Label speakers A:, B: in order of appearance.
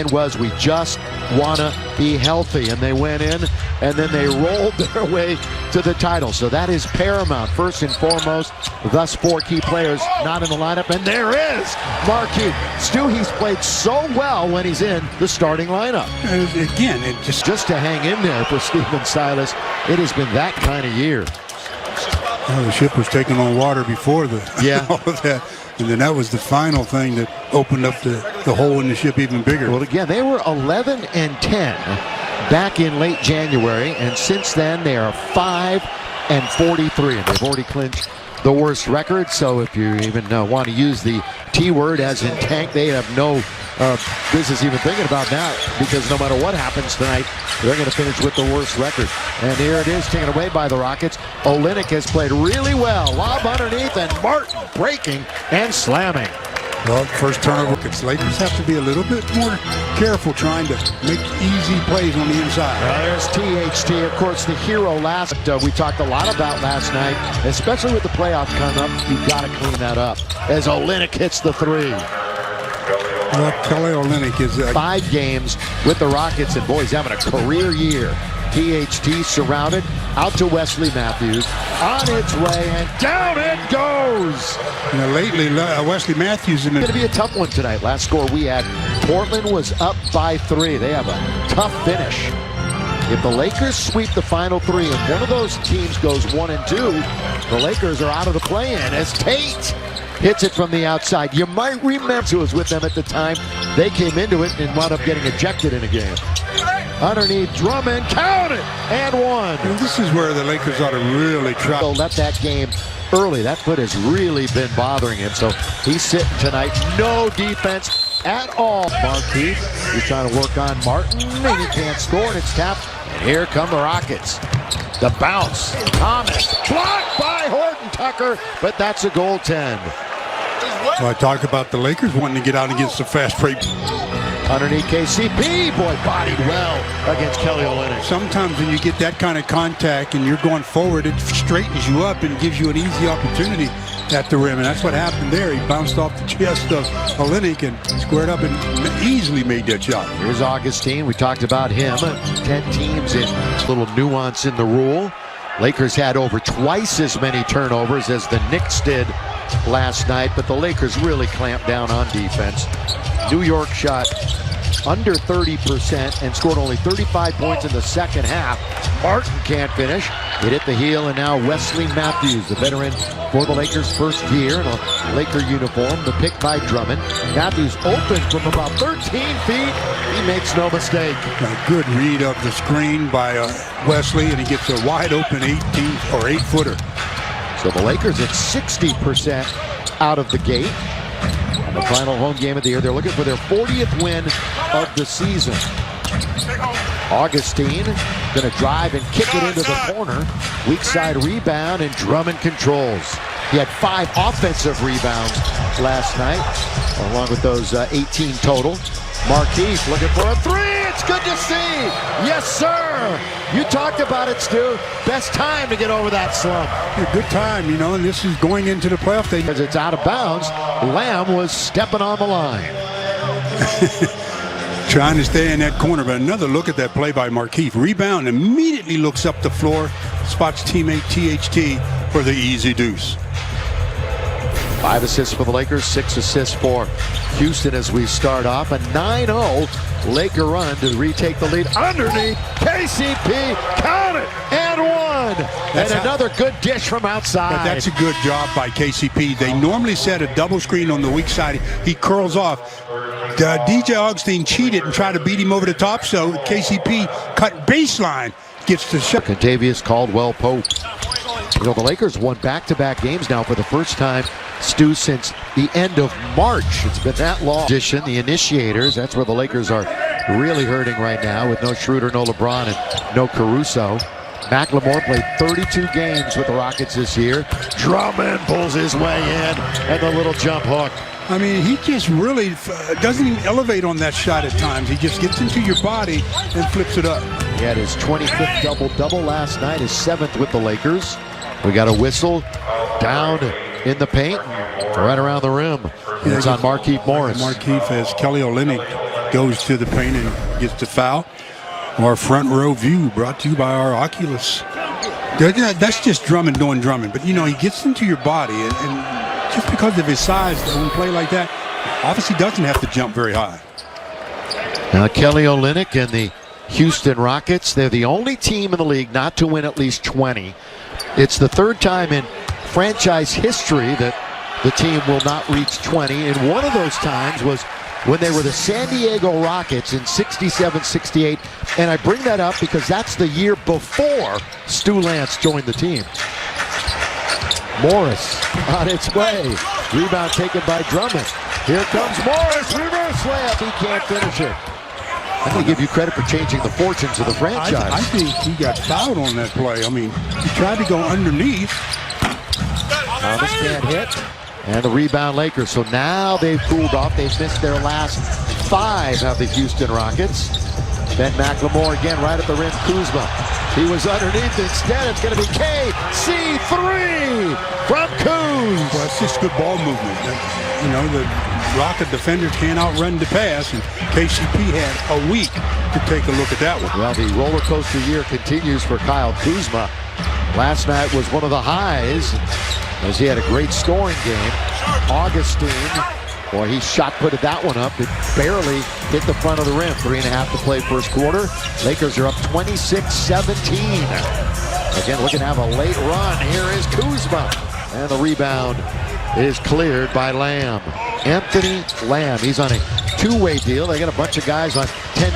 A: saying was, we just want to be healthy. And they went in, and then they rolled their way to the title. So that is paramount, first and foremost. Thus, 4 key players not in the lineup. And there is Marquis. Stu, he's played so well when he's in the starting lineup.
B: Again, it
A: just to hang in there for Stephen Silas. It has been that kind of year.
B: Well, the ship was taking on water before all of that. And then that was the final thing that opened up the hole in the ship even bigger.
A: Well, again, they were 11-10 back in late January, and since then they are 5-43, and they've already clinched the worst record. So if you even want to use the T word as in tank, they have no business even thinking about that, because no matter what happens tonight, they're going to finish with the worst record. And here it is, taken away by the Rockets. Olynyk has played really well. Lob underneath, and Martin breaking and slamming.
B: Well, first turnover. Lakers have to be a little bit more careful trying to make easy plays on the inside.
A: There's THT, of course, the hero last. We talked a lot about last night, especially with the playoff coming up. You've got to clean that up as Olynyk hits the 3.
B: Well, Kelly Olynyk is
A: 5 games with the Rockets, and boy, he's having a career year. THT surrounded, out to Wesley Matthews, on its way, and down it goes!
B: Lately, Wesley Matthews
A: It's going to be a tough one tonight. Last score we had, Portland was up by 3. They have a tough finish. If the Lakers sweep the final 3 and one of those teams goes 1-2, the Lakers are out of the play-in as Tate hits it from the outside. You might remember who was with them at the time. They came into it and wound up getting ejected in a game. Underneath, Drummond, count it, and 1.
B: This is where the Lakers ought to really try.
A: Left that game early. That foot has really been bothering him, so he's sitting tonight. No defense at all. Marquis, he's trying to work on Martin, and he can't score, and it's tapped. And here come the Rockets. The bounce, Thomas, blocked by Horton Tucker, but that's a goaltend.
B: Well, I talked about the Lakers wanting to get out against the fast break.
A: Underneath KCP, boy, bodied well against Kelly Olynyk.
B: Sometimes when you get that kind of contact and you're going forward, it straightens you up and gives you an easy opportunity at the rim, and that's what happened there. He bounced off the chest of Olynyk and squared up and easily made that shot.
A: Here's Augustine. We talked about him. 10 teams in little nuance in the rule. Lakers had over twice as many turnovers as the Knicks did last night, but the Lakers really clamped down on defense. New York shot under 30% and scored only 35 points in the second half. Martin can't finish. It hit the heel, and now Wesley Matthews, the veteran for the Lakers' first year in a Laker uniform, the pick by Drummond. Matthews open from about 13 feet. He makes no mistake.
B: A good read of the screen by Wesley, and he gets a wide open 8-footer.
A: So the Lakers at 60% out of the gate. On the final home game of the year, they're looking for their 40th win of the season. Augustine going to drive and kick it into the corner. Weak side rebound, and Drummond controls. He had 5 offensive rebounds last night, along with those 18 total. Marquis looking for a 3. It's good to see. Yes, sir. You talked about it, Stu. Best time to get over that slump.
B: A good time, and this is going into the playoff thing.
A: Because it's out of bounds. Lamb was stepping on the line.
B: Trying to stay in that corner, but another look at that play by Marquis. Rebound, immediately looks up the floor, spots teammate THT for the easy deuce.
A: 5 assists for the Lakers, 6 assists for Houston as we start off. A 9-0 Laker run to retake the lead. Underneath, KCP, count it, and 1. And another good dish from outside.
B: But that's a good job by KCP. They normally set a double screen on the weak side. He curls off. DJ Augustine cheated and tried to beat him over the top, so KCP cut baseline, gets the shot.
A: Contavious Caldwell-Pope. The Lakers won back-to-back games now for the first time, Stu, since the end of March. It's been that long. The initiators, that's where the Lakers are really hurting right now, with no Schroeder, no LeBron, and no Caruso. McLemore played 32 games with the Rockets this year. Drummond pulls his way in, and the little jump hook.
B: I mean, he just really doesn't even elevate on that shot at times. He just gets into your body and flips it up.
A: He had his 25th double-double last night, his 7th with the Lakers. We got a whistle down in the paint, right around the rim. And it's on Markieff Morris.
B: Markieff has Kelly Olynyk goes to the paint and gets the foul. Our front row view brought to you by our Oculus. That's just Drummond doing Drummond, but he gets into your body, and just because of his size, when he play like that, obviously doesn't have to jump very high.
A: Now Kelly Olynyk and the Houston Rockets, they're the only team in the league not to win at least 20. It's the third time in franchise history that the team will not reach 20, and one of those times was when they were the San Diego Rockets in 67-68, and I bring that up because that's the year before Stu Lance joined the team. Morris on its way. Rebound taken by Drummond. Here comes Morris, reverse layup, he can't finish it. I'm going to give you credit for changing the fortunes of the franchise.
B: I think he got fouled on that play. I mean, he tried to go underneath.
A: Thomas can't hit. And the rebound Lakers. So now they've cooled off. They've missed their last 5 of the Houston Rockets. Ben McLemore again right at the rim. Kuzma. He was underneath. Instead, it's going to be KC3 from Kuz.
B: Well, it's just good ball movement. The Rocket defenders can't outrun the pass, and KCP had a week to take a look at that one.
A: Well, the roller coaster year continues for Kyle Kuzma. Last night was one of the highs, as he had a great scoring game. Augustine, boy, he shot-putted that one up. It barely hit the front of the rim. 3.5 to play first quarter. Lakers are up 26-17. Again, looking to have a late run. Here is Kuzma. And the rebound is cleared by Lamb. Anthony Lamb. He's on a 2-way deal. They got a bunch of guys on 10-day